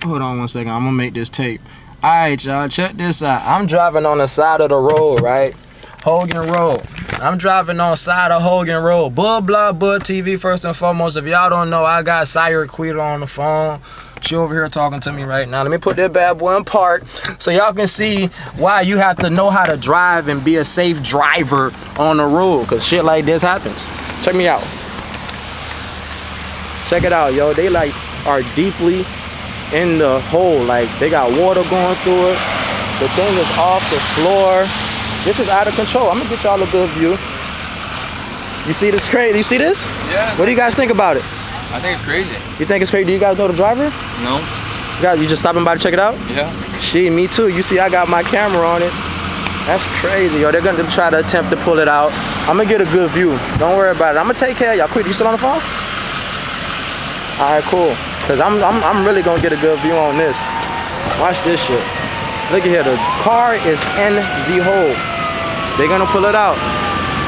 Hold on one second. I'm gonna make this tape. Alright, y'all, check this out. I'm driving on the side of the road, right? Hogan Road. I'm driving on side of Hogan Road. Bud TV, first and foremost. If y'all don't know, I got Sire Quita on the phone. She over here talking to me right now. Let me put that bad boy in park so y'all can see why you have to know how to drive and be a safe driver on the road, because shit like this happens. Check me out. Check it out, yo. They like are deeply in the hole. Like they got water going through it. The thing is off the floor. This is out of control. I'm gonna get y'all a good view. You see this crazy? You see this? Yeah. What do you guys think about it? I think it's crazy. You think it's crazy? Do you guys know the driver? No. You just stopping by to check it out? Yeah. Shit, me too. You see, I got my camera on it. That's crazy, yo. They're gonna try to attempt to pull it out. I'm gonna get a good view. Don't worry about it. I'm gonna take care of y'all. Quick, you still on the phone? All right, cool. Cause I'm really gonna get a good view on this. Watch this shit. Look at here. The car is in the hole. They're gonna pull it out.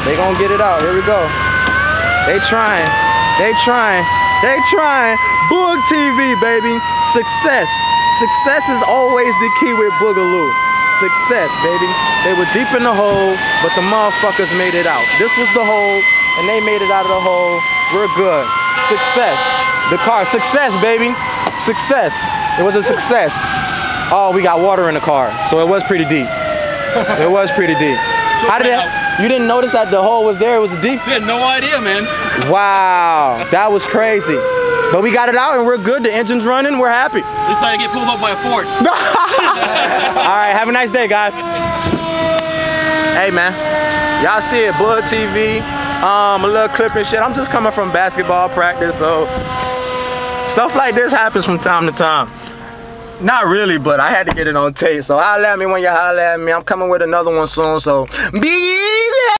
They gonna get it out. Here we go. They trying. They trying. They trying. Boog TV, baby. Success. Success is always the key with Boogaloo. Success, baby. They were deep in the hole, but the motherfuckers made it out. This was the hole, and they made it out of the hole. We're good. Success. The car. Success, baby. Success. It was a success. Oh, we got water in the car, so it was pretty deep. It was pretty deep. How did that? You didn't notice that the hole was there? It was deep? We had no idea, man. Wow, that was crazy. But we got it out and we're good. The engine's running. We're happy. This time I get pulled up by a Ford. All right, have a nice day, guys. Hey, man. Y'all see it, Bud TV. A little clip and shit. I'm just coming from basketball practice, so stuff like this happens from time to time. Not really, but I had to get it on tape. So holla at me when you holla at me. I'm coming with another one soon, so be